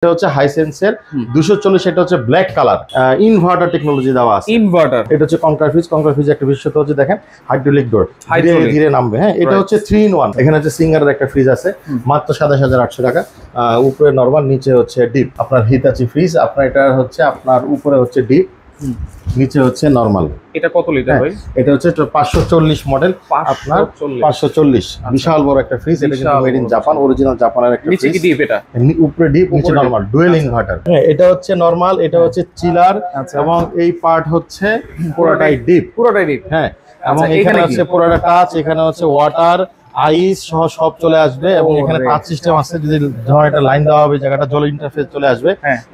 এটা হচ্ছে হাইসেন্সের 240, এটা হচ্ছে ব্ল্যাক কালার, ইনভার্টার টেকনোলজি দেওয়া আছে। ইনভার্টার, এটা হচ্ছে কনকার ফ্রিজ একটা বিশেষত্ব হচ্ছে দেখেন হাইড্রোলিক ডোর, ধীরে ধীরে নামবে। হ্যাঁ, এটা হচ্ছে 3 in 1। এখানে হচ্ছে সিঙ্গারের একটা ফ্রিজ আছে মাত্র 27,800 টাকা। উপরে নরমাল, নিচে হচ্ছে ডিপ। আপনার হিতাচি ফ্রিজ, আপনার এটা হচ্ছে আপনার উপরে হচ্ছে ডিপ, নিচে হচ্ছে নরমাল। এটা কত লিটার ভাই? এটা হচ্ছে 540 মডেল, আপনার 540, বিশাল বড় একটা ফ্রিজ। এটা কিন্তু মেড ইন জাপান, অরিজিনাল জাপানের একটা ফ্রিজ। নিচে কি ডিপ? এটা উপরে ডিপ, নিচে নরমাল, ডুয়েল ইনভার্টার। হ্যাঁ, এটা হচ্ছে নরমাল, এটা হচ্ছে চিলার, এবং এই পার্ট হচ্ছে পুরোটাই ডিপ। হ্যাঁ, এবং এখানে হচ্ছে পুরোটা টাচ, এখানে হচ্ছে ওয়াটার, আইস সহ সব চলে আসবে। এবং এখানে টাচ সিস্টেম আছে, যদি ধর একটা লাইন দেওয়া হবে, জায়গাটা জল ইন্টারফেস চলে আসবে।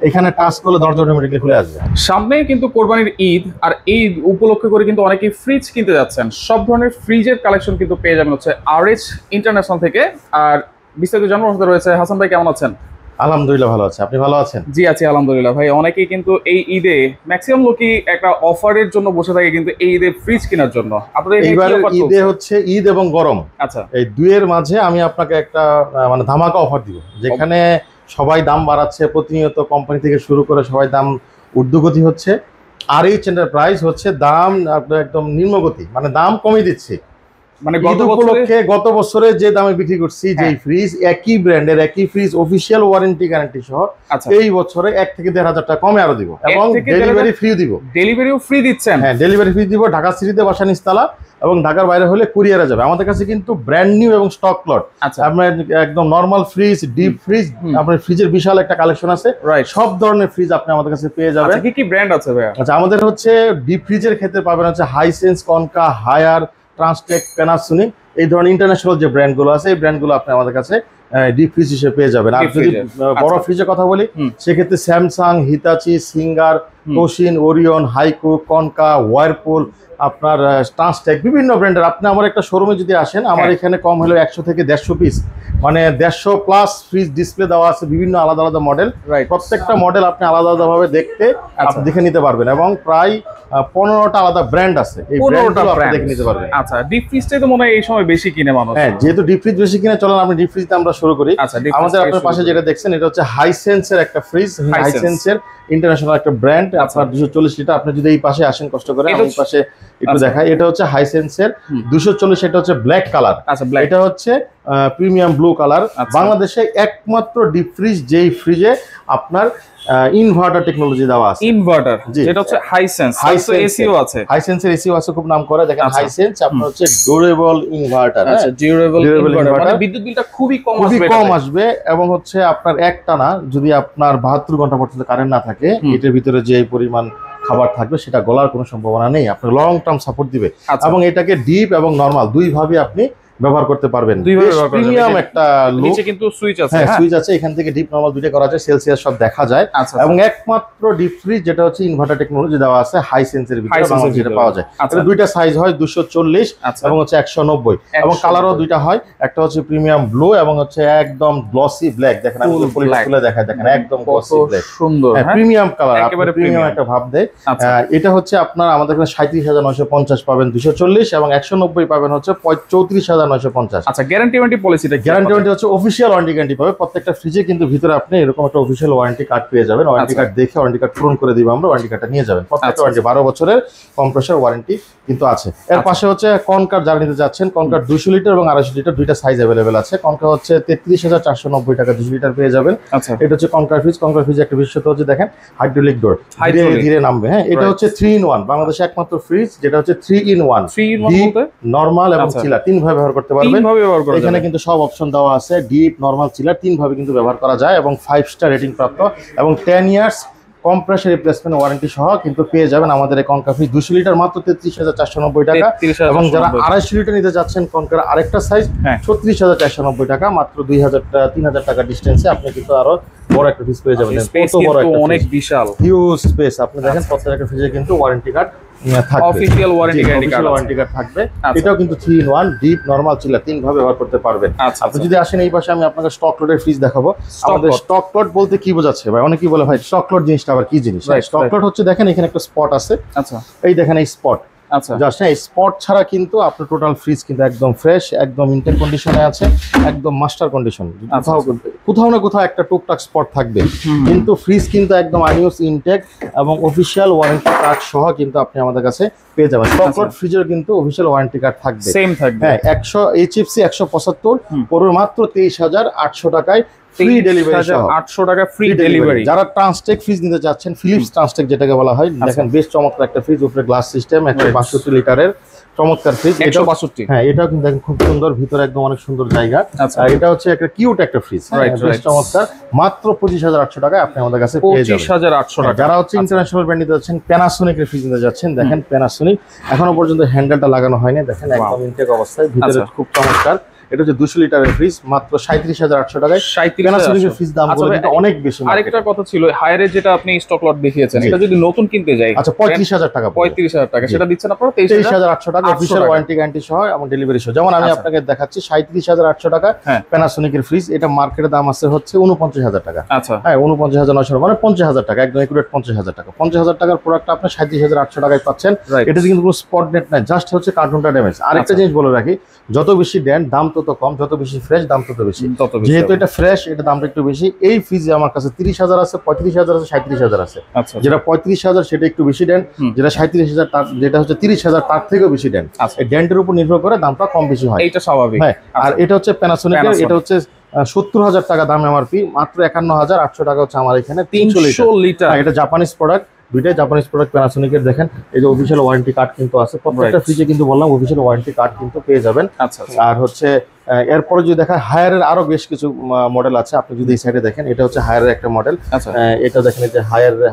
এখানে টাচ করলে দরজা অটোমেটিক্যালি খুলে আসবে। সামনে কিন্তু কোরবানির ঈদ, আর এই উপলক্ষে করে কিন্তু অনেকেই ফ্রিজ কিনতে যাচ্ছেন। সব ধরনের ফ্রিজের কালেকশন কিন্তু পেয়ে যাবেন হচ্ছে RH ইন্টারন্যাশনাল থেকে। আর বিস্তারিত জানার সাথে রয়েছে হাসান ভাই। কেমন আছেন? আলহামদুলিল্লাহ ভালো আছে, আপনি ভালো আছেন? জি আছি আলহামদুলিল্লাহ ভাই। অনেকেই কিন্তু এই ঈদে ম্যাক্সিমাম লোকই একটা অফারের জন্য বসে থাকে কিন্তু এই ঈদে ফ্রিজ কেনার জন্য। আপনাদের এইবার ঈদে হচ্ছে ঈদ এবং গরম, আচ্ছা, এই দুইয়ের মাঝে আমি আপনাকে একটা মানে ধামাকা অফার দিব, যেখানে সবাই দাম বাড়াচ্ছে প্রতিনিয়ত, কোম্পানি থেকে শুরু করে সবাই দাম ঊর্ধ্বগতি হচ্ছে। RH এন্টারপ্রাইজ হচ্ছে দাম আপনার একদম নিম্নগতি, মানে দাম কমিয়ে দিচ্ছে। মানে গত বছরে যে দামে বিক্রি করছি যে ফ্রিজ, একই ব্র্যান্ডের একই ফ্রিজ, অফিশিয়াল ওয়ারেন্টি গ্যারান্টি সহ, এই বছরে 1 থেকে 1,500 টাকা কমে আরো দিব, এবং ডেলিভারি ফ্রি দিব। ডেলিভারিও ফ্রি দিচ্ছেন? হ্যাঁ, ডেলিভারি ফ্রি দিব। ঢাকা সিটিতে বাসা নিচতলা, এবং ঢাকার বাইরে হলে কুরিয়ারে যাবে। আমাদের কাছে কিন্তু ব্র্যান্ড নিউ এবং স্টক লট, আপনার একদম নরমাল ফ্রিজ, ডিপ ফ্রিজ, আপনার ফ্রিজের বিশাল একটা কালেকশন আছে। সব ধরনের ফ্রিজ আপনি আমাদের কাছে পেয়ে যাবেন। কি কি ব্র্যান্ড আছে ভাইয়া? আচ্ছা, আমাদের হচ্ছে ডিপ ফ্রিজের ক্ষেত্রে পাবেন হচ্ছে Hisense, Konka, Haier, Transtec, Panasonic, এই ধরনের ইন্টারন্যাশনাল যে ব্র্যান্ডগুলো আছে, এই ব্র্যান্ডগুলো আপনি আমাদের কাছে ডিপ ফ্রিজ হিসেবে পেয়ে যাবেন। আর যদি বড় ফ্রিজের কথা বলি, সেক্ষেত্রে স্যামসাং, হিতাচি, সিঙ্গার, তোশিন, ওরিয়ন, হাইকো, কনকা, ওয়ারপুল, আপনার ট্রান্সটেক, বিভিন্ন ব্র্যান্ডের। আপনি আমার একটা শোরুমে যদি আসেন, আমার এখানে কম হলেও 100 থেকে 150 পিস, মানে 150 প্লাস ফ্রিজ ডিসপ্লে দেওয়া আছে, বিভিন্ন আলাদা আলাদা মডেল। প্রত্যেকটা মডেল আপনি আলাদা আলাদা ভাবে দেখে নিতে পারবেন, এবং প্রায় 15টা আলাদা ব্র্যান্ড আছে, এই ব্র্যান্ডগুলো আপনি দেখে নিতে পারবেন। আচ্ছা, ডিপ ফ্রিজটাই তো মনে হয় এই সময় বেশি কিনে মানুষ। হ্যাঁ, যেহেতু ডিপ ফ্রিজ বেশি কিনে, চলেন আমরা ডিপ ফ্রিজটা আমরা শুরু করি। আমাদের আপনার পাশে যেটা দেখছেন, এটা হচ্ছে হাইসেন্সের একটা ফ্রিজ, হাইসেন্সের ইন্টারন্যাশনাল একটা ব্র্যান্ড, আপনার 240 লিটার। আপনি যদি এই পাশে আসেন কষ্ট করে, এই পাশে একটু দেখাই। এটা হচ্ছে হাইসেন্সের 240, এটা হচ্ছে ব্ল্যাক কালার, এটা হচ্ছে প্রিমিয়াম ব্লু কালার। বাংলাদেশে একমাত্র ডিপ ফ্রিজ যেই ফ্রিজে আপনার ইনভার্টার টেকনোলজি দেওয়া আছে। ইনভার্টার, যেটা হচ্ছে হাইসেন্স। এসিও আছে, হাইসেন্সের এসিও আছে, খুব নাম করা। দেখেন হাইসেন্স আপনার হচ্ছে ডিউরেবল ইনভার্টার। আচ্ছা, ডিউরেবল ইনভার্টার, মানে বিদ্যুৎ বিলটা খুবই কম আসবে। এবং হচ্ছে আপনার একটানা যদি আপনার 72 ঘন্টা পর্যন্ত কারেন্ট না থাকে, এটার ভিতরে যে পরিমাণ খাবার থাকবে সেটা গলার কোনো সম্ভাবনা নেই, আপনার লং টার্ম সাপোর্ট দিবে। এবং এটাকে ডিপ এবং নরমাল দুই ভাবে আপনি ব্যবহার করতে পারবেন। প্রিমিয়াম একটা নিচে কিন্তু সুইচ আছে। হ্যাঁ, সুইচ আছে, এখান থেকে ডিপ নরমাল দুইটা করা যায়, সেলসিয়াস সব দেখা যায়। এবং একমাত্র ডিপ ফ্রিজ যেটা হচ্ছে ইনভার্টার টেকনোলজি দেওয়া আছে, হাইসেন্সের ভিতরে যেটা পাওয়া যায়। এটা দুইটা সাইজ হয়, 240 এবং হচ্ছে 190, এবং কালারও দুইটা হয়। একটা হচ্ছে প্রিমিয়াম ব্লু, এবং হচ্ছে একদম গ্লসি ব্ল্যাক। দেখেন আমি পলিশ খুলে দেখাই, দেখেন একদম গ্লসি ব্ল্যাক, সুন্দর প্রিমিয়াম কালার, একেবারে প্রিমিয়াম একটা ভাব দেয়। এটা হচ্ছে আপনার আমাদের এখানে 37,950 পাবেন 240, এবং 190 পাবেন হচ্ছে 34,950। আচ্ছা, গ্যারান্টি ওয়ারেন্টি পলিসিটা? গ্যারান্টি ওয়ারেন্টি হচ্ছে অফিশিয়াল ওয়ারেন্টি গ্যারান্টি পাবে প্রত্যেকটা ফ্রিজে, কিন্তু ভিতরে আপনি এরকম একটা অফিশিয়াল ওয়ারেন্টি কার্ড পেয়ে যাবেন। ওয়ারেন্টি কার্ড দেখে ওয়ারেন্টি কার্ড পূরণ করে দিব আমরা, ওয়ারেন্টি কার্ডটা নিয়ে যাবেন। প্রত্যেকটা ওয়ারেন্টি 12 বছরের কম্প্রেসর ওয়ারেন্টি কিন্তু আছে। এর পাশে হচ্ছে কনকার, যারা নিতে যাচ্ছেন, কনকার 200 লিটার এবং 250 লিটার দুইটা সাইজ অ্যাভেলেবেল আছে। কনকার হচ্ছে 33,490 টাকা 200 লিটার পেয়ে যাবেন। এটা হচ্ছে কনকার ফ্রিজ। কনকার ফ্রিজ একটা বিশেষত্ব হচ্ছে দেখেন হাইড্রোলিক ডোর, ধীরে ধীরে নামবে। হ্যাঁ, এটা হচ্ছে 3 in 1, বাংলাদেশে একমাত্র ফ্রিজ যেটা হচ্ছে 3 in 1, ডিপ, নরমাল এবং চিলার, তিন ভাবে ব্যবহার করতে পারবেন। এখানে কিন্তু সব অপশন দেওয়া আছে, ডিপ, নরমাল, চিলার, তিন ভাবে কিন্তু ব্যবহার করা যায়, এবং 5 স্টার রেটিং প্রাপ্ত, এবং 10 ইয়ার্স কম্প্রেসর রিপ্লেসমেন্ট ওয়ারেন্টি সহ কিন্তু পেয়ে যাবেন আমাদের এই কনকা ফ্রিজ। 200 লিটার মাত্র 33,490 টাকা, এবং যারা 250 লিটার নিতে যাচ্ছেন কনকার আরেকটা সাইজ 36,490 টাকা, মাত্র 3,000 টাকা ডিস্টেন্সে আপনি কিন্তু আরো বড় একটা ফ্রিজ পেয়ে যাবেন। কত বড় একটা, অনেক বিশাল, হিউজ স্পেস। আপনি দেখেন প্রত্যেকটা ফ্রিজে কিন্তু ওয়ারেন্টি কার্ড থাকবে, অফিশিয়াল ওয়ারেন্টি কার্ড থাকবে। এটাও কিন্তু 3 in 1, ডিপ, নরমাল, চিলার, তিন ভাবে ব্যবহার করতে পারবেন। আপনি যদি আসেন এই পাশে, আমি আপনাকে স্টক লটের ফ্রিজ দেখাবো। আমাদের স্টক লট বলতে কি বোঝাচ্ছে ভাই? অনেকেই বলে ভাই স্টক লট জিনিসটা আবার কি জিনিস? স্টক লট হচ্ছে দেখেন এখানে একটা স্পট আছে। আচ্ছা, এই দেখেন এই স্পট, আচ্ছা জাস্ট হ্যাঁ, স্পট ছাড়া কিন্তু আপনার টোটাল ফ্রিজ কিন্তু একদম ফ্রেশ, একদম ইনটেক কন্ডিশনে আছে, একদম মাস্টার কন্ডিশন। কোথাও না কোথাও একটা টুকটাক স্পট থাকবে, কিন্তু ফ্রিজ কিন্তু একদম আনইউজ, ইনটেক এবং অফিসিয়াল ওয়ারেন্টি কার্ড সহ কিন্তু আপনি আমাদের কাছে পেয়ে যাবেন। স্টকলট ফ্রিজের কিন্তু অফিসিয়াল ওয়ারেন্টি কার্ড থাকবে, সেম থাকবে। হ্যাঁ, 100 এইচএফসি 175 পড়বে মাত্র 23,800 টাকায়, ফ্রি ডেলিভারি সহ। 800 টাকা ফ্রি ডেলিভারি। যারা ট্রান্সটেক ফ্রিজ নিতে চাচ্ছেন, ফিলিপস ট্রান্সটেক যেটাকে বলা হয়, দেখেন বেশ চমৎকার একটা ফ্রিজ, উপরে গ্লাস সিস্টেম, 162 লিটারের চমৎকার ফ্রিজ। 162, হ্যাঁ, এটাও কিন্তু দেখেন খুব সুন্দর, ভিতরে একদম অনেক সুন্দর জায়গা। আর এটা হচ্ছে একটা কিউট একটা ফ্রিজ, বেশ চমৎকার, মাত্র 25,800 টাকায় আপনি আমাদের কাছে পেয়ে যাবেন। 25,800 টাকা। যারা হচ্ছে ইন্টারন্যাশনাল ব্র্যান্ড নিতে যাচ্ছেন, প্যানাসোনিকের ফ্রিজ নিতে যাচ্ছেন, দেখেন প্যানাসোনিক এখনো পর্যন্ত হ্যান্ডেলটা লাগানো হয়নি, দেখেন একদম ইনটেক অবস্থায়, ভিতরে খুব চমৎকার। এটা হচ্ছে 200 লিটারের ফ্রিজ, মাত্র 37,800 টাকায়। প্যানাসোনিকের ফ্রিজ দাম বলে কিন্তু অনেক বেশি। আরেকটা কথা ছিল, হায়ারের যেটা আপনি স্টক লট দেখিয়েছেন, এটা যদি নতুন কিনতে যাই, আচ্ছা 35,000 টাকা, 35,000 টাকা, সেটা দিচ্ছেন আপনারা 23,800 টাকা অফিশিয়াল ওয়ারেন্টি গ্যারান্টি সহ এবং ডেলিভারি সহ। যেমন আমি আপনাকে দেখাচ্ছি 37,800 টাকা প্যানাসোনিকের ফ্রিজ, এটা মার্কেটের দাম আছে হচ্ছে 49,000 টাকা। আচ্ছা হ্যাঁ, 49,900 মানে 50,000 টাকা, একদম একুরেট 50,000 টাকা। 50,000 টাকার প্রোডাক্ট আপনি 37,800 টাকায় পাচ্ছেন। এটা কিন্তু কোনো স্পট নেট নাই, জাস্ট হচ্ছে কার্টুনটা ড্যামেজ। আরেকটা জিনিস বলে রাখি, যত বেশি ড্যান দাম তত কম, যত বেশি ফ্রেশ দাম তত বেশি। যেহেতু এটা ফ্রেশ, এটা দামটা একটু বেশি। এই ফ্রিজে আমার কাছে 30,000 আছে, 35,000 আছে, 37,000 আছে। যেটা 35,000 সেটা একটু বেশি ড্যান, যেটা 37,000 যেটা হচ্ছে 30,000 তার থেকেও বেশি ড্যান। এই ড্যানটার উপর নির্ভর করে দামটা কম বেশি হয়, এটা স্বাভাবিক। হ্যাঁ, আর এটা হচ্ছে প্যানাসোনিকের, এটা হচ্ছে 70,000 টাকা দাম এমআরপি, মাত্র 51,800 টাকা হচ্ছে আমার এখানে 300 লিটার। এটা জাপানিজ প্রোডাক্ট, দুইটাই জাপানিজ প্রোডাক্ট প্যানাসোনিকের। দেখেন এই যে অফিশিয়াল ওয়ারেন্টি কার্ড কিন্তু আছে প্রত্যেকটা ফ্রিজে, কিন্তু বললাম অফিশিয়াল ওয়ারেন্টি কার্ড কিন্তু পেয়ে যাবেন। আর হচ্ছে এরপরে যদি দেখা হায়ারের আরো বেশ কিছু মডেল আছে, আপনি যদি এই সাইডে দেখেন, এটা হচ্ছে হায়ারের একটা মডেল। এটা দেখেন এই যে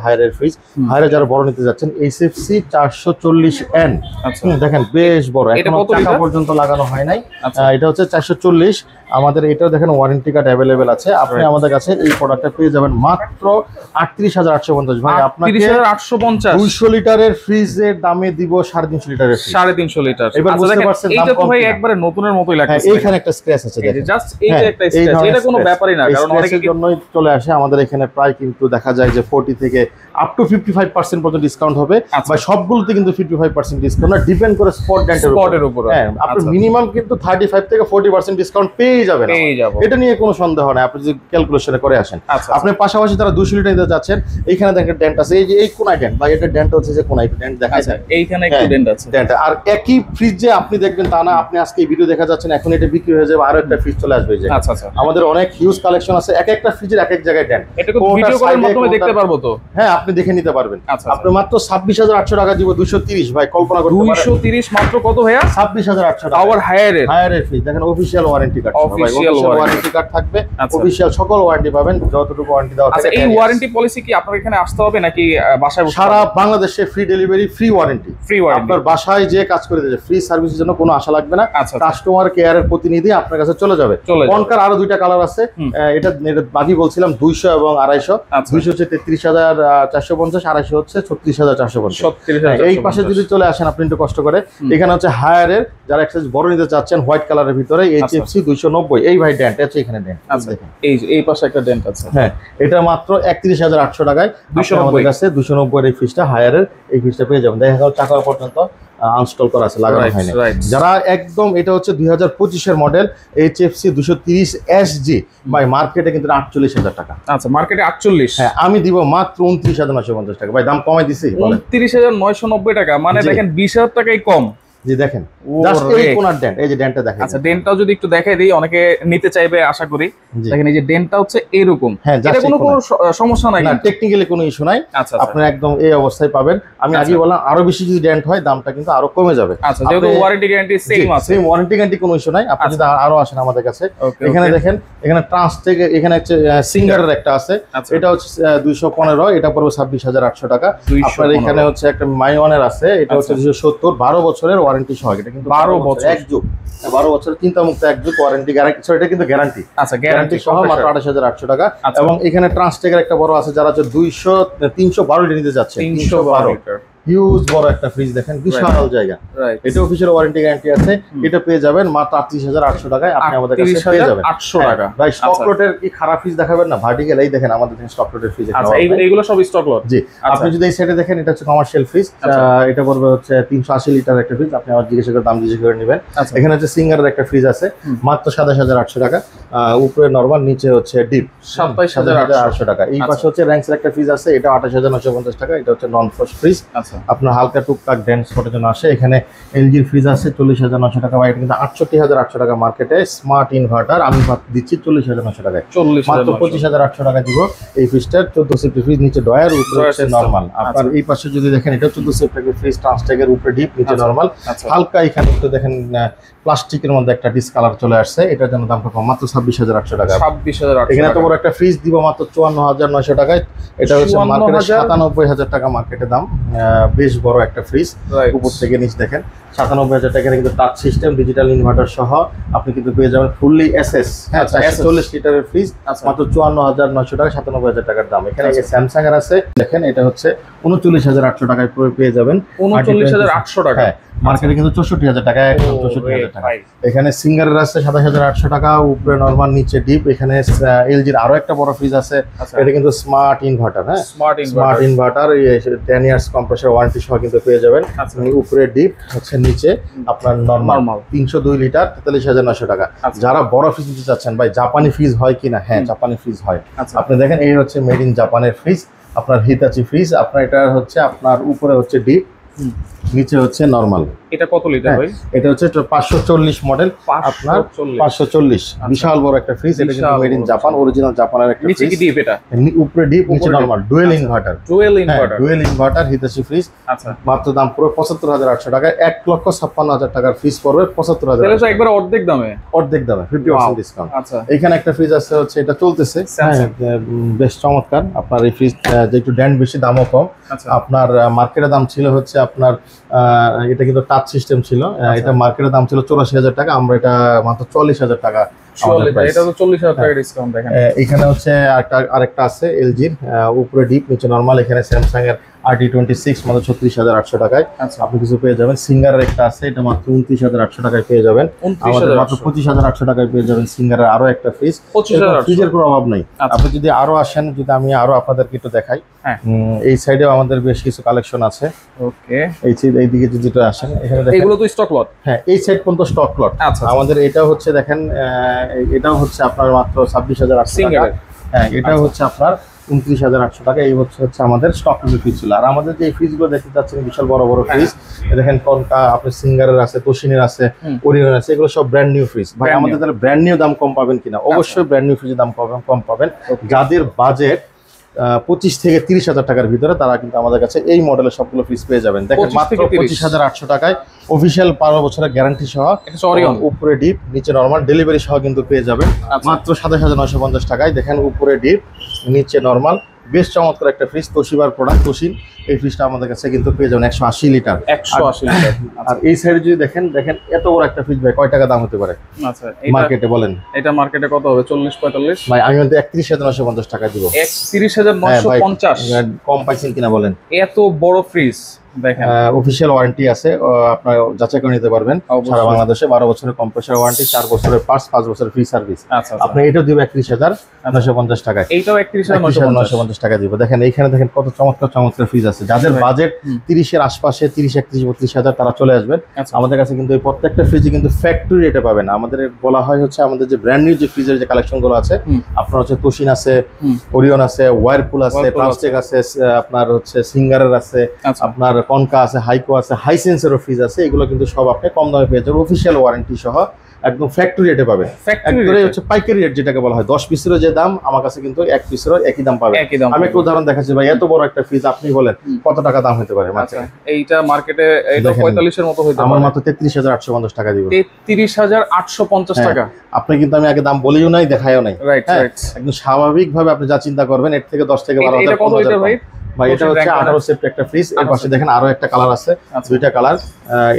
হায়ারের ফ্রিজ, হায়ারে যারা বড় নিতে যাচ্ছেন, এইচএফসি 440N, দেখেন বেশ বড়, এখনো টাকা পর্যন্ত লাগানো হয় নাই। এটা হচ্ছে 440, আমাদের এটাও দেখেন ওয়ারেন্টি কার্ড অ্যাভেলেবেল আছে। আপনি আমাদের কাছে এই প্রোডাক্টটা পেয়ে যাবেন মাত্র 38,850। ভাই আপনাকে 200 লিটারের ফ্রিজের দামে দিব 350 লিটারের, 350 লিটার। এবার বুঝতে পারছেন এটা তো ভাই একবারে নতুনের মতোই লাগছে। এইখানে একটা স্ক্র্যাচ আছে, দেখেন জাস্ট এই যে একটা স্ক্র্যাচ, এটা কোনো ব্যাপারই না, কারণ অনেকের জন্যই চলে আসে আমাদের এখানে। প্রায় কিন্তু দেখা যায় যে 40 থেকে আপ টু 55% পর্যন্ত ডিসকাউন্ট হবে, বা সবগুলোতে কিন্তু 55% ডিসকাউন্ট না, ডিপেন্ড করে স্পট ডেন্টের উপর। হ্যাঁ, আপনি মিনিমাম কিন্তু 35 থেকে 40% ডিসকাউন্ট পেয়ে যাবেন, এটা নিয়ে কোনো সন্দেহ নাই, আপনি যদি ক্যালকুলেশনে করে আসেন। আপনি পাশাপাশি যারা 200 লিটার নিতে যাচ্ছেন, এইখানে দেখেন ডেন্ট আছে, এই যে এই কোনায় ডেন্ট, বা এটা ডেন্ট হচ্ছে যে কোনায় ডেন্ট দেখা যায়, এইখানে একটু ডেন্ট আছে। আর একই ফ্রিজে আপনি দেখবেন তা না, আপনি আজকে এই ভিডিও দেখা যাচ্ছেন, এখন এটা বিক্রি হয়ে যাবে, আরো একটা ফ্রিজ চলে আসবে। আমাদের অনেক হিউজ কালেকশন আছে, এক একটা ফ্রিজের এক এক জায়গায় ডেন্ট। এটা কি ভিডিও কলের মাধ্যমে দেখতে পারবো তো? হ্যাঁ, আপনি দেখে নিতে পারবেন। আপনি মাত্র 26,800 টাকা দিব, 230। ভাই কল্পনা করতে পারেন, 230 মাত্র কত ভাইয়া? 26,800 টাকা। আবার হায়ারের ফ্রিজ দেখেন, official warranty card, official warranty card থাকবে, অফিশিয়াল সকল ওয়ারেন্টি পাবেন, যতটুকু ওয়ারেন্টি দেওয়া থাকে। এই ওয়ারেন্টি পলিসি কি আপনার এখানে আসতে হবে নাকি বাসায়? সারা বাংলাদেশে ফ্রি ডেলিভারি, ফ্রি ওয়ারেন্টি। আপনার বাসায় যে কাজ করে দিয়েছে, ফ্রি সার্ভিসের জন্য কোনো আশা লাগবে না। কাস্টমার কেয়ারের প্রতিনিধি আপনার কাছে চলে যাবে। কনকার আরো দুইটা কালার আছে, এটা বাকি বলছিলাম 200 এবং 250। 200 হচ্ছে 33,450, 250 হচ্ছে 36,450। এই পাশে যদি চলে আসেন আপনি একটু কষ্ট করে, এখানে হচ্ছে হায়ারের যারা একটা বড় নিতে চাচ্ছেন, হোয়াইট কালারের ভিতরে এইচএফসি 290। এই ভাই ডেন্ট আছে, এখানে ডেন্ট আছে, এই পাশে একটা ডেন্ট আছে। হ্যাঁ, এটা মাত্র 31,800 টাকায় 290 আছে। 290 এর এই ফ্রিজটা, হায়ারের এই ফ্রিজটা পেয়ে যাবেন। দেখা গেল চাকা পর্যন্ত আনস্টল করা আছে, লাগানো হয়নি। যারা একদম, এটা হচ্ছে 2025 এর মডেল এইচএফসি 230 এসজি, ভাই মার্কেটে কিন্তু 48,000 টাকা। আচ্ছা, মার্কেটে 48। হ্যাঁ, আমি দিব মাত্র 29,950 টাকা। ভাই দাম কমাই দিছি, 29,990 টাকা, মানে দেখেন 20,000 টাকাই কম। জি দেখেন, জাস্ট এই কোনার ডেন্ট, এই যে ডেন্টটা দেখেন। আচ্ছা, ডেন্টটাও যদি একটু দেখাই দেই, অনেকে নিতে চাইবে আশা করি। দেখেন এই যে ডেন্টটা হচ্ছে এরকম, এটা কোনো সমস্যা নাই, না টেকনিক্যালি কোনো ইস্যু নাই। আচ্ছা, আপনি একদম এই অবস্থায় পাবেন। আমি আগে বললাম আরো বেশি যদি ডেন্ট হয় দামটা কিন্তু আরো কমে যাবে। আচ্ছা, যেহেতু ওয়ারেন্টি গ্যারান্টি সেম আছে, সেম ওয়ারেন্টি গ্যারান্টি কোনো ইস্যু নাই। আপনি যদি আরো আসেন আমাদের কাছে, এখানে দেখেন, এখানে ট্রান্সটেক, এখানে হচ্ছে সিঙ্গারের একটা আছে, এটা হচ্ছে 215, এটা পড়বে 26,800 টাকা। আপনার এখানে হচ্ছে একটা মাইওয়ানের আছে, এটা হচ্ছে 270, 12 বছরের ওয়ারেন্টি সহ। এটা কিন্তু 12 বছর এক যুগ, 12 বছরের চিন্তামুক্ত এক যুগ ওয়ারেন্টি গ্যারান্টি, এটা কিন্তু গ্যারান্টি। আচ্ছা, গ্যারান্টি সহ মাত্র 28,800 টাকা। এবং এখানে ট্রান্সটেকের একটা বড় আছে, যারা হচ্ছে 312 নিতে যাচ্ছে, 312 হিউজ বড় একটা ফ্রিজ দেখেন, বিশাল জায়গা। রাইট, এটা অফিসিয়াল ওয়ারেন্টি গ্যারান্টি আছে। এটা পেয়ে যাবেন মাত্র 38,800 টাকায় আপনি আমাদের কাছে পেয়ে যাবেন। 800 টাকা। ভাই স্টক লটের কি খারাপ ফ্রিজ দেখাবেন না, ভার্টিক্যাল এই দেখেন আমাদের এখানে স্টক লটের ফ্রিজ। আচ্ছা, এইগুলো সব স্টক লট। জি, আপনি যদি এই সাইডে দেখেন এটা হচ্ছে কমার্শিয়াল ফ্রিজ। এটা পড়বে হচ্ছে 380 লিটার একটা ফ্রিজ। আপনি আবার জিজ্ঞাসা করে দাম জিজ্ঞাসা করে নেবেন। এখানে হচ্ছে সিঙ্গারের একটা ফ্রিজ আছে মাত্র 27,800 টাকা। উপরে নরমাল, নিচে হচ্ছে ডিপ 27,800 টাকা। এই পাশে হচ্ছে র্যাঙ্কসের একটা ফ্রিজ আছে, এটা 28,950 টাকা। এটা হচ্ছে নন ফ্রস্ট ফ্রিজ। আপনার হালকা টুকটাক ড্যান্স স্পটের জন্য আসে। এখানে এলজির ফ্রিজ আছে 40,900 টাকা। বা এটা কিন্তু 68,800 টাকা মার্কেটে। স্মার্ট ইনভার্টার আমি দিচ্ছি 40,900 টাকায়। মাত্র 25,800 টাকা দিব এই ফ্রিজটা। 14 সিফটি ফ্রিজ, নিচে ডয়ার, উপরে হচ্ছে নরমাল। আপনার এই পাশে যদি দেখেন এটা 14 সিফটি ফ্রিজ, ট্রান্সটেকের উপরে ডিপ, নিচে নরমাল। হালকা এখানে একটু দেখেন প্লাস্টিকের মধ্যে একটা ডিসকালার চলে আসছে। এটার জন্য দামটা কম, মাত্র 26,800 টাকা। 26,800। এখানে তো বড় একটা ফ্রিজ দিব মাত্র 54,900 টাকায়। এটা হচ্ছে মার্কেটে 97,000 টাকা মার্কেটে দাম। বেশ বড় একটা ফ্রিজ, উপর থেকে নিচ দেখেন 97,000 টাকা। কিন্তু টাচ সিস্টেম, ডিজিটাল ইনভার্টার সহ আপনি কিন্তু পেয়ে যাবেন ফুললি এসএস। হ্যাঁ, 40 লিটারের ফ্রিজ মাত্র 54,900 টাকা, 97,000 টাকার দাম। এখানে স্যামসাং এর আছে দেখেন, এটা হচ্ছে 39,800 টাকায় পেয়ে যাবেন। 39,800 টাকা। হ্যাঁ, মার্কেটে কিন্তু 64,000 টাকা, একদম 64,000 টাকা। এখানে সিঙ্গারের আছে 27,800 টাকা, উপরে নরমাল, নিচে ডিপ। এখানে এলজির আরো একটা বড় ফ্রিজ আছে, এটা কিন্তু স্মার্ট ইনভার্টার। হ্যাঁ, smart inverter 10 years compressor warranty সহ কিন্তু পেয়ে যাবেন। উপরে ডিপ, হচ্ছে নিচে আপনার নরমাল। 302 লিটার, 43,900 টাকা। যারা বড় ফ্রিজ নিতে চাচ্ছেন, ভাই জাপানি ফ্রিজ হয় কিনা? হ্যাঁ, জাপানি ফ্রিজ হয়। আপনি দেখেন এই হচ্ছে মেড ইন জাপানের ফ্রিজ, আপনার হিতাচি ফ্রিজ। আপনার এটা হচ্ছে আপনার উপরে হচ্ছে ডিপ, নিচে হচ্ছে নরমাল। এটা কত লিটার ভাই? এটা হচ্ছে 540 মডেল, আপনার 540। বিশাল বড় একটা ফ্রিজ। এটা কিন্তু মেড ইন জাপান, অরিজিনাল জাপানের একটা ফ্রিজ। নিচে কি ডিপ? এটা উপরে ডিপ, নিচে normal. Dual inverter, dual inverter হিতাচি fridge. আচ্ছা, মাত্র দাম পুরো 75,800 টাকা। 1,56,000 টাকার ফ্রিজ পড়বে 75,000। তাহলে তো একবার অর্ধেক দামে, 50% ডিসকাউন্ট। আচ্ছা, এখানে একটা ফ্রিজ আছে, হচ্ছে এটা চলতেছে, বেশ চমৎকার। আপনার এই ফ্রিজ যে একটু ড্যান্ড বেশি, দামও কম। আপনার মার্কেটের দাম ছিল হচ্ছে আপনার এটা কিন্তু টাচ সিস্টেম ছিল। এটা মার্কেটের দাম ছিল 84,000 টাকা, আমরা এটা মাত্র 40,000 টাকা। এটা তো 40,000 টাকা ডিসকাউন্ট। দেখেন এখানে হচ্ছে আরেকটা আছে এলজির, উপরে ডিপ, নিচে নরমাল। এখানে স্যামসাং এর RT26 মাত্র 36,800 টাকায় আপনি কিছু পেয়ে যাবেন। সিঙ্গারের একটা আছে, এটা মাত্র 29,800 টাকায় পেয়ে যাবেন। আমাদের মাত্র 25,800 টাকায় পেয়ে যাবেন সিঙ্গারের আরো একটা ফ্রিজ। ফ্রিজের কোনো অভাব নেই। আপনি যদি আরো আসেন, যদি আমি আরো আপনাদেরকে একটু দেখাই, এই সাইডেও আমাদের বেশ কিছু কালেকশন আছে। ওকে, এই দিকে যদি আসেন, এখানে দেখেন এগুলো তো স্টক লট। হ্যাঁ, এই সাইড পর্যন্ত স্টক লট। আমাদের এটা হচ্ছে দেখেন, এটাও হচ্ছে আপনার মাত্র 26,800 টাকা। হ্যাঁ, এটাও হচ্ছে আপনার 29,800 টাকা। এই হচ্ছে আমাদের স্টক ফ্রিজ ছিল। আর আমাদের যে ফ্রিজগুলো দেখতে পাচ্ছেন, বিশাল বড় বড় ফ্রিজ দেখেন, কনকা, আপনার সিঙ্গারের আছে, তোশিনের আছে, ওরিয়ন আছে, এগুলো সব ব্র্যান্ড নিউ ফ্রিজ। ভাই আমাদের তাহলে ব্র্যান্ড নিউ দাম কম পাবেন কিনা? অবশ্যই ব্র্যান্ড নিউ ফ্রিজের দাম কম পাবেন। যাদের বাজেট 25 থেকে 30,000 টাকার ভিতরে, তারা কিন্তু আমাদের কাছে এই মডেলের সবগুলো ফ্রিজ পেয়ে যাবেন। দেখেন মাত্র 25,800 টাকায় অফিসিয়াল 12 বছরের গ্যারান্টি সহ, উপরে ডিপ, নিচে নরমাল, ডেলিভারি সহ কিন্তু পেয়ে যাবেন মাত্র 27,950 টাকায়। দেখেন উপরে ডিপ, নিচে নরমাল, বেশ চমৎকার একটা ফ্রিজ। তোশিবার প্রোডাক্ট, তোশিন। এই ফ্রিজটা আমাদের কাছে কিন্তু পেয়ে যাবেন 180 লিটার। আর এই সাইডে যদি দেখেন এত বড় একটা ফ্রিজ, ভাই কয় টাকা দাম হতে পারে মার্কেটে বলেন? এটা মার্কেটে কত হবে? 40-45? ভাই আমি কিন্তু 31,950 টাকা দিব। 31,950? কম পাইছেন কিনা বলেন? এত বড় ফ্রিজ দেখেন, অফিসিয়াল ওয়ারেন্টি আছে, আপনারা যাচাই করে নিতে পারবেন। সারা বাংলাদেশে 12 বছরের কম্প্রেসর ওয়ারেন্টি, 4 বছরের পার্টস, 5 বছরের ফ্রি সার্ভিস। আপনি এটাও দিব 31,950 টাকায়। এইটাও 31,950 টাকা দিব। দেখেন এইখানে দেখেন কত চমৎকার ফ্রিজ আছে। যাদের বাজেট 30-এর আশপাশে, 30, 31, 32,000, তারা চলে আসবেন আমাদের কাছে। কিন্তু এই প্রত্যেকটা ফ্রিজে কিন্তু ফ্যাক্টরি রেটে পাবেন। আমাদের বলা হয় হচ্ছে আমাদের যে ব্র্যান্ড নিউ যে ফ্রিজের যে কালেকশন গুলো আছে, আপনার হচ্ছে তোশিন আছে, ওরিয়ন আছে, ওয়ারপুল আছে, ট্রান্সটেক আছে, আপনার হচ্ছে সিঙ্গারের আছে, আপনার কনকা আছে, হাইকো আছে, হাইসেন্সেরও ফ্রিজ আছে। এগুলো কিন্তু সব আপনি কম দামে পেয়ে যাবেন, অফিসিয়াল ওয়ারেন্টি সহ, একদম ফ্যাক্টরি রেটে পাবেন। ফ্যাক্টরি হচ্ছে পাইকারি রেট যেটাকে বলা হয়। 10 পিসেরও যে দাম, আমার কাছে কিন্তু 1 পিসেরও একই দাম পাবেন। আমি একটা উদাহরণ দেখাচ্ছি ভাই, এত বড় একটা ফ্রিজ আপনি বলেন কত টাকা দাম হতে পারে? এইটা মার্কেটে এটা 45 এর মতো হইতে পারে। আমার মাত্র 33,850 টাকা দিব। 33,850 টাকা। আপনি কিন্তু আমি আগে দাম বলিও নাই, দেখাইও নাই। একদম স্বাভাবিকভাবে আপনি যা চিন্তা করবেন, এর থেকে 10 থেকে 12,000 এটা কত হইতে ভাই? ভাই এটা হচ্ছে 18 সেফটি একটা ফ্রিজ। এর পাশে দেখেন আরো একটা কালার আছে, দুইটা কালার।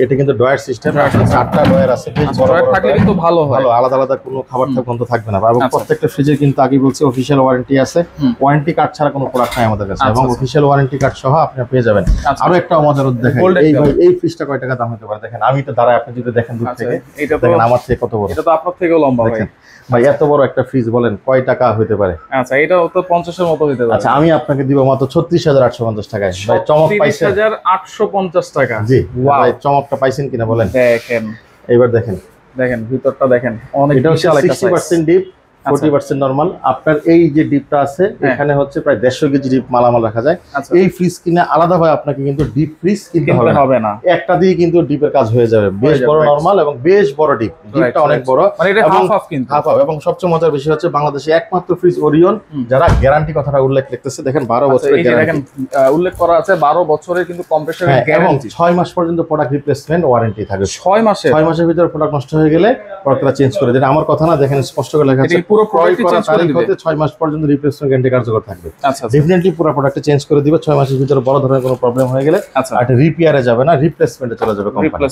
এটা কিন্তু ডয়ার সিস্টেম, চারটা ডয়ার আছে, বেশ বড় বড় থাকলে কিন্তু ভালো হয়, ভালো আলাদা আলাদা কোনো খাবার গন্ধ থাকবে না। এবং প্রত্যেকটা ফ্রিজের কিন্তু আগে বলছি অফিশিয়াল ওয়ারেন্টি আছে, ওয়ারেন্টি কার্ড ছাড়া কোনো প্রোডাক্ট নাই আমাদের কাছে, এবং অফিশিয়াল ওয়ারেন্টি কার্ড সহ আপনি পেয়ে যাবেন। আরো একটা মজার দেখেন, এই ভাই এই ফ্রিজটা কয় টাকা দাম হতে পারে দেখেন, আমি তো দাঁড়ায়, আপনি যদি দেখেন দূর থেকে, এটা দেখেন আমার থেকে কত বড়, এটা তো আপনার থেকেও লম্বা ভাই। ভাই এত বড় একটা ফ্রিজ বলেন কয় টাকা হতে পারে? আচ্ছা এটাও তো 50 এর মতো হতে পারে। আচ্ছা আমি আপনাকে দিব মাত্র 36850 টাকায়। ভাই চমক পাইছেন? 36850 টাকা। জি ভাই চমকটা পাইছেন কিনা বলেন? দেখেন এবার দেখেন, দেখেন ভিতরটা দেখেন, অনেক বিশাল একটা 60% ডিপ, 40% নরমাল। আপনার এই যে ডিপটা আছে এখানে হচ্ছে প্রায় 150 কেজি ডিপ মালামাল রাখা যায়। এই ফ্রিজ কিনে আলাদাভাবে আপনাকে কিন্তু ডিপ ফ্রিজ কিনতে হবে না, একটা দিয়ে কিন্তু ডিপের কাজ হয়ে যাবে। বেশ বড় নরমাল এবং বেশ বড় ডিপ, ডিপটা অনেক বড়, মানে এটা হাফ হাফ কিন্তু হাফ হাফ। এবং সবচেয়ে মজার বিষয় হচ্ছে বাংলাদেশে একমাত্র ফ্রিজ ওরিয়ন যারা গ্যারান্টি কথাটা উল্লেখ করতেছে, দেখেন 12 বছরের গ্যারান্টি উল্লেখ করা আছে, 12 বছরের কিন্তু কম্প্রেসরের গ্যারান্টি, 6 মাস পর্যন্ত প্রোডাক্ট রিপ্লেসমেন্ট ওয়ারেন্টি থাকে। 6 মাসের ভিতরে প্রোডাক্ট নষ্ট হয়ে গেলে প্রোডাক্টটা চেঞ্জ করে দেন। আমার কথা না, দেখেন স্পষ্ট করে লেখা আছে পুরো প্রোডাক্ট চেঞ্জ করে দিবে, 6 মাস পর্যন্ত রিপ্লেসমেন্ট গ্যারান্টি কার্যকর থাকবে। ডেফিনেটলি পুরো প্রোডাক্টটা চেঞ্জ করে দিবে 6 মাসের ভিতরে, বড় ধরনের কোনো প্রবলেম হয়ে গেলে। আর এটা রিপেয়ারে যাবে না, রিপ্লেসমেন্টে চলে যাবে কোম্পানি।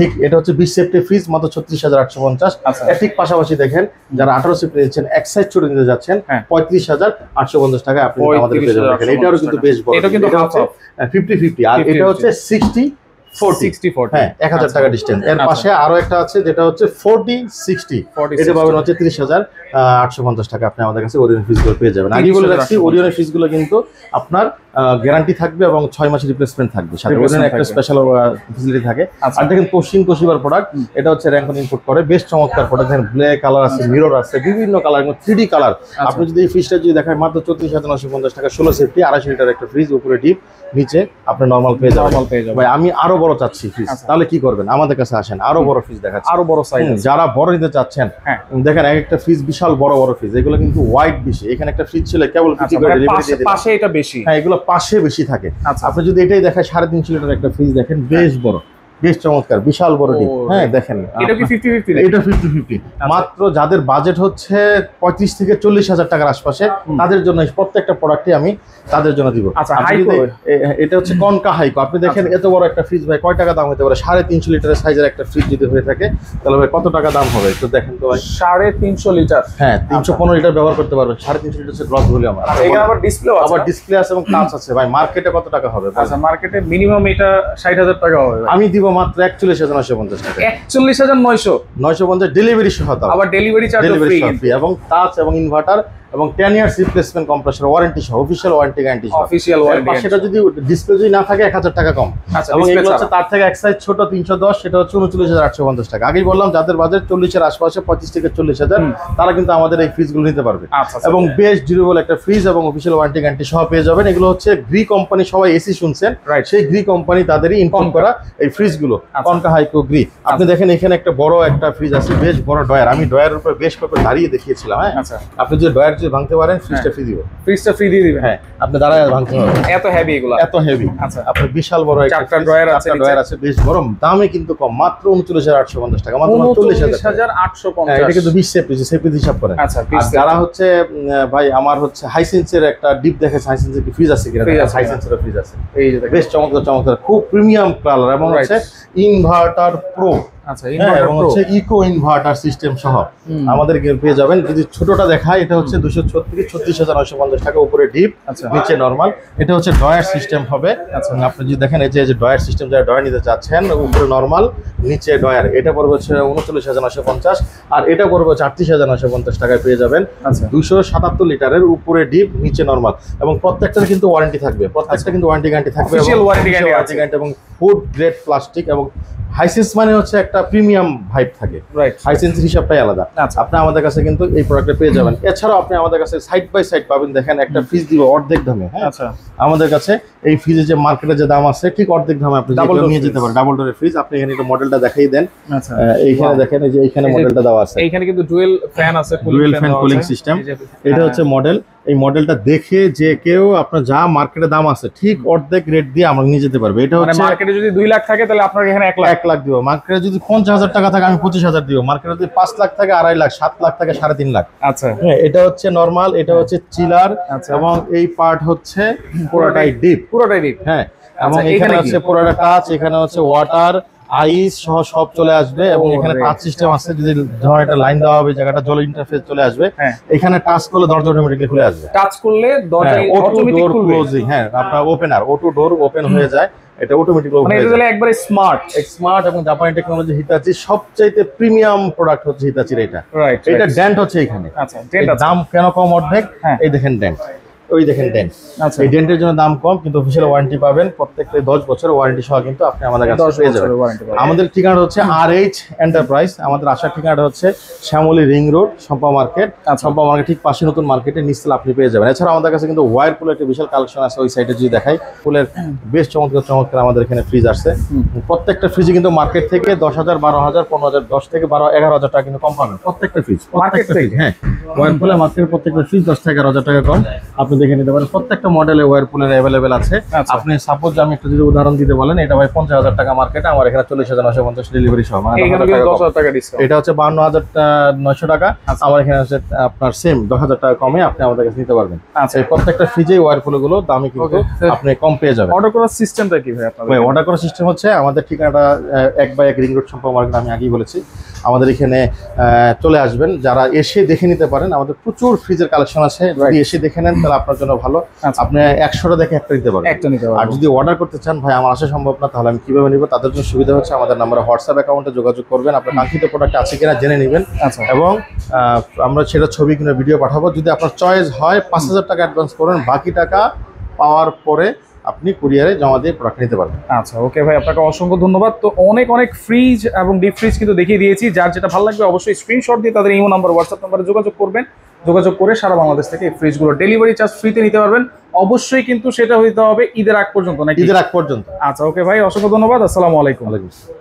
ঠিক, এটা হচ্ছে 20 সেফটি ফ্রিজ মাত্র 36850। এর ঠিক পাশাপাশি দেখেন যারা 18 সেফটি নিচ্ছেন, এক সাইড ছোট নিতে যাচ্ছেন 35850 টাকায় আপনি আমাদের পেয়ে যাবেন। এটাও কিন্তু বেশ বড়, এটা কিন্তু হাফ হাফ 50-50, আর এটা হচ্ছে 60-40, হ্যাঁ 1000 টাকা ডিসটেন্স। এর পাশে আরো একটা আছে যেটা হচ্ছে 40-60, এটা পাবেন হচ্ছে 30850 টাকা। আপনি আমাদের কাছে ওরিয়ন ফ্রিজগুলো পেয়ে যাবেন। আগে বলে রাখছি ওরিয়নের ফ্রিজগুলো কিন্তু আপনার গ্যারান্টি থাকবে এবং 6 মাসের রিপ্লেসমেন্ট থাকবে, সাথে ওরিয়নের একটা স্পেশাল ফ্যাসিলিটি থাকে। আর দেখেন তোশিবার প্রোডাক্ট, এটা হচ্ছে র্যাঙ্কন ইনপুট করে, বেশ চমৎকার প্রোডাক্ট। দেখেন ব্ল্যাক কালার আছে, মিরর আছে, বিভিন্ন কালার, 3D কালার। আপনি যদি এই ফ্রিজটা যদি দেখায় মাত্র 34950 টাকা, 16 সেফটি 250 লিটার একটা ফ্রিজ, উপরে ডিপ, নিচে আপনি নরমাল পেয়ে যাবেন। ভাই আমি আরো বড় চাচ্ছি ফ্রিজ, তাহলে কি করবেন? আমাদের কাছে আসেন, আরো বড় ফ্রিজ দেখাচ্ছি, আরো বড় সাইজ। যারা বড় নিতে চাচ্ছেন দেখেন এক একটা ফ্রিজ বিশাল বড় বড় ফ্রিজ, এগুলো কিন্তু ওয়াইড বেশি। এখানে একটা ফ্রিজ ছিল কেবল পাশে এটা বেশি, হ্যাঁ এগুলো পাশে বেশি থাকে। আপনি যদি এটাই দেখায় 350 লিটার একটা ফ্রিজ দেখেন, বেশ বড়, বেশ চমৎকার, বিশাল বড় ডিপ। হ্যাঁ দেখেন এটা কি 50-50? এটা 50-50। মাত্র যাদের বাজেট হচ্ছে 35 থেকে 40 হাজার টাকার আশপাশে, তাদের জন্য প্রত্যেকটা প্রোডাক্টই আমি তাদের জন্য দিব। এটা হচ্ছে কনকা হাইকো। আপনি দেখেন এত বড় একটা ফ্রিজ ভাই কয় টাকা দাম হতে পারে? 350 লিটারের সাইজের একটা ফ্রিজ যদি হয়ে থাকে তাহলে ভাই কত টাকা দাম হবে তো দেখেন তো ভাই। 350 লিটার, হ্যাঁ 315 লিটার ব্যবহার করতে পারবেন। 350 লিটার হচ্ছে গ্রস ভলিউম। এখানে আবার ডিসপ্লে আছে, আবার ডিসপ্লে আছে এবং কাঁচ আছে। ভাই মার্কেটে কত টাকা হবে? আচ্ছা মার্কেটে মিনিমাম এটা 60,000 টাকা হবে। আমি দিব মাত্র 41,950 টাকা। 41,950 ডেলিভারি সহ, আবার ডেলিভারি চার্জ ফ্রি, এবং টাচ এবং ইনভার্টার এবং 10 ইয়ার্স রিপ্লেসমেন্ট কম্প্রেসর ওয়ারেন্টি সহ, অফিশিয়াল ওয়ারেন্টি গ্যারান্টি সহ। অফিশিয়াল ওয়ারেন্টি, সেটা যদি ডিসপ্লে যদি না থাকে 1000 টাকা কম। এবং এগুলো হচ্ছে তার থেকে এক সাইজ ছোট 310, সেটা হচ্ছে 39,850 টাকা। আগেই বললাম যাদের বাজেট 40 এর আশপাশে, 25 থেকে 40,000, তারা কিন্তু আমাদের এই ফ্রিজগুলো নিতে পারবে। এবং বেশ ডিউরেবল একটা ফ্রিজ এবং অফিশিয়াল ওয়ারেন্টি গ্যারান্টি সহ পেয়ে যাবেন। এগুলো হচ্ছে গ্রি কোম্পানি, সবাই এসি শুনছেন, সেই গ্রি কোম্পানি তাদেরই ইনফর্ম করা এই ফ্রিজগুলো, কনকা হাইকো গ্রি। আপনি দেখেন এখানে একটা বড় একটা ফ্রিজ আছে, বেশ বড় ডয়ার। আমি ডয়ারের উপর বেশ কয়েকবার দাঁড়িয়ে দেখিয়েছিলাম। হ্যাঁ আপনি যদি ডয়ার যদি ভাঙতে পারেন ফ্রিজটা ফ্রি দিব, ফ্রিজটা ফ্রি দিয়ে দিবেন। হ্যাঁ আপনি দাঁড়ায় ভাঙতে হবে, এত হেভি এগুলো, এত হেভি। আচ্ছা আপনার বিশাল বড় একটা ডয়ার আছে, ডয়ার আছে, বেশ বড়, দামে কিন্তু কম, মাত্র 39,850 টাকা, মাত্র 39,850। এটা কিন্তু 20 সেফটি, সেফটি হিসাব করেন। আচ্ছা যারা হচ্ছে ভাই আমার হচ্ছে হাইসেন্সের একটা ডিপ দেখেছে, হাইসেন্সের কি ফ্রিজ আছে কিনা? হাইসেন্সের ফ্রিজ আছে, এই যে বেশ চমৎকার চমৎকার, খুব প্রিমিয়াম কালার, এবং হচ্ছে ইনভার্টার প্রো। আচ্ছা এবং হচ্ছে ইকো ইনভার্টার সিস্টেম সহ আমাদের পেয়ে যাবেন। যদি ছোটটা দেখায়, এটা হচ্ছে 236,950 টাকা, উপরে ডিপ, নিচে নরমাল। এটা হচ্ছে ডয়ার সিস্টেম হবে। আপনি যদি দেখেন এই যে ডয়ার সিস্টেম, যারা ডয়ার নিতে চাচ্ছেন, উপরে নরমাল, নিচে ডয়ার, এটা পড়বে হচ্ছে 39,950, আর এটা পড়বে 38,950 টাকায় পেয়ে যাবেন। 277 লিটারের, উপরে ডিপ, নিচে নরমাল, এবং প্রত্যেকটার কিন্তু ওয়ারেন্টি থাকবে, প্রত্যেকটা কিন্তু ওয়ারেন্টি গ্যারান্টি থাকবে, এবং ফুড গ্রেড প্লাস্টিক। এবং হাইসেন্স মানে হচ্ছে একটা প্রিমিয়াম ভাইব থাকে, হাইসেন্সের হিসাবটাই আলাদা। আপনি আমাদের কাছে কিন্তু এই প্রোডাক্টটা পেয়ে যাবেন। এছাড়াও আপনি আমাদের কাছে সাইড বাই সাইড পাবেন। দেখেন একটা ফ্রিজ দিব অর্ধেক দামে। হ্যাঁ আমাদের কাছে এই ফ্রিজের যে মার্কেটে যে দাম আছে ঠিক অর্ধেক দামে আপনি নিয়ে যেতে পারেন। ডাবল ডোরের ফ্রিজ। আপনি এখানে একটু মডেলটা দেখাই দেন। এইখানে দেখেন, এই যে এইখানে মডেলটা দেওয়া আছে, এইখানে কিন্তু ডুয়েল ফ্যান আছে, ডুয়েল ফ্যান কুলিং সিস্টেম। এটা হচ্ছে মডেল। এই মডেলটা দেখে যে কেউ আপনার যা মার্কেটে দাম আছে ঠিক অর্ধেক রেট দিয়ে আমরা নিয়ে যেতে পারবে। এটা হচ্ছে মার্কেটে যদি 2 লাখ থাকে তাহলে আপনার এখানে 1 লাখ দিব। মার্কেটে যদি 50,000 টাকা থাকে আমি 25,000 দিব। মার্কেটে যদি 5 লাখ থাকে 2.5 লাখ, 7 লাখ থাকে 3.5 লাখ। আচ্ছা এটা হচ্ছে নরমাল, এটা হচ্ছে চিলার, এবং এই পার্ট হচ্ছে পুরোটাই ডিপ। পুরোটাই ডিপ। হ্যাঁ, এবং আচ্ছা, এখানে এখানে হচ্ছে পুরোটা টাচ, এখানে হচ্ছে ওয়াটার, আইস সহ সব চলে আসবে, এবং এখানে টাচ সিস্টেম আছে। যদি ধরুন একটা লাইন দেওয়া হবে, জায়গাটা জল ইন্টারফেস চলে আসবে, হ্যাঁ। এখানে টাচ করলে দরজা অটোমেটিক্যালি খুলে আসবে। টাচ করলে দরজা অটো অটোমেটিক ডোর খুলবে। ক্লোজিং, হ্যাঁ আপনার ওপেনার, অটো ডোর ওপেন হয়ে যায়, এটা অটোমেটিক মানে এটা তাহলে একবারে স্মার্ট। স্মার্ট এবং জাপানি টেকনোলজি। হিতাচি সবচাইতে প্রিমিয়াম প্রোডাক্ট হচ্ছে হিতাচির এটা। রাইট। এটা ডেন্ট হচ্ছে এখানে। আচ্ছা, এর ডেন্ট আছে। দাম কেন কম অর্ধেক? হ্যাঁ। এই দেখেন ডেন্ট, ওই দেখেন ডেন্ট। আচ্ছা, এই ডেন্টের জন্য দাম কম, কিন্তু অফিসিয়াল ওয়ারেন্টি পাবেন প্রত্যেকটা 10 বছর ওয়ারেন্টি সহ কিন্তু আপনি আমাদের কাছে 10 পেয়ে যাবেন। বছরের ওয়ারেন্টি পাবেন। আমাদের ঠিকানা হচ্ছে RH এন্টারপ্রাইজ। আমাদের আসার ঠিকানাটা হচ্ছে Shyamoli ring road, Shampa market. আচ্ছা। শম্পা মার্কেট ঠিক পাশে নতুন মার্কেটের নিচতলা আপনি পেয়ে যাবেন। এছাড়া আমাদের কাছে কিন্তু ওয়ারপুলের একটা বিশাল কালেকশন আছে, ওই সাইডে যদি দেখাই, ফুলের বেশ চমৎকার চমৎকার আমাদের এখানে ফ্রিজ আসছে। প্রত্যেকটা ফ্রিজে কিন্তু মার্কেট থেকে 10,000, 12,000, 15,000, 10 থেকে 12, 11,000 টাকা কিন্তু কম পাবেন প্রত্যেকটা ফ্রিজ। মার্কেট থেকে? হ্যাঁ, ওয়ারপুলের মার্কেটের প্রত্যেকটা ফ্রিজ 10 থেকে 11,000 টাকা কম। আপনি দেখে নিতে পারেন, প্রত্যেকটা মডেলে ওয়ারপুলের অ্যাভেলেবেল আছে। আচ্ছা। আপনি সাপোজ আমি একটা যদি উদাহরণ দিতে বলেন, এটা ভাই 50,000 টাকা মার্কেটে, আমার এখানে 40,950 ডেলিভারি সহ, মানে এইখানে 10,000 টাকা কম। 10,000 টাকা ডিসকাউন্ট। এটা হচ্ছে 52,900 টাকা। আমার এখানে হচ্ছে আপনার সেম 10,000 টাকা কমে আপনি আমাদের কাছে নিতে পারবেন। আচ্ছা। এই প্রত্যেকটা ফ্রিজে ওয়ারপুল গুলো দামি কিন্তু Okay. আপনি কম পেয়ে যাবেন। অর্ডার করার সিস্টেমটা কি ভাই আপনাদের? ভাই অর্ডার করার সিস্টেম হচ্ছে, আমাদের ঠিকানাটা 1/1 রিং রোড শম্পা মার্কেট, আমি আগেই বলেছি। আমাদের এখানে চলে আসবেন, যারা এসে দেখে নিতে পারেন। আমাদের প্রচুর ফ্রিজের কালেকশন আছে, যদি এসে দেখে নেন তাহলে আপনার জন্য ভালো। আচ্ছা। আপনি 100টা দেখে একটা নিতে পারবেন। একটা নিতে আর পারবো। যদি অর্ডার করতে চান, ভাই আমার আসা সম্ভব না, তাহলে আমি কিভাবে নিব? তাদের জন্য সুবিধা হচ্ছে, আমাদের নাম্বারে হোয়াটসঅ্যাপ অ্যাকাউন্টে যোগাযোগ করবেন, আপনার কাঙ্ক্ষিত প্রোডাক্ট আছে কিনা জেনে নেবেন, আচ্ছা। এবং আমরা সেটা ছবি কিনে ভিডিও পাঠাবো। যদি আপনার চয়েস হয় 5,000 টাকা অ্যাডভান্স করেন, বাকি টাকা পাওয়ার পরে আপনি কুরিয়ারে জমা দিয়ে প্রোডাক্ট নিতে পারবেন। আচ্ছা, ওকে ভাই, আপনাকে অসংখ্য ধন্যবাদ। তো অনেক অনেক ফ্রিজ এবং ডিপ ফ্রিজ কিন্তু দেখিয়ে দিয়েছি। যার যেটা ভালো লাগবে অবশ্যই স্ক্রিনশট দিয়ে তাদের ইমো নাম্বার, হোয়াটসঅ্যাপ নাম্বারে যোগাযোগ করবেন। যোগাযোগ করে সারা বাংলাদেশ থেকে এই ফ্রিজগুলো ডেলিভারি চার্জ ফ্রিতে নিতে পারবেন। অবশ্যই কিন্তু সেটা হইতে হবে ঈদের আগ পর্যন্ত, নাকি? ঈদের আগ পর্যন্ত। আচ্ছা, ওকে ভাই, অসংখ্য ধন্যবাদ। আসসালামু আলাইকুম। ওয়ালাইকুম আসসালাম।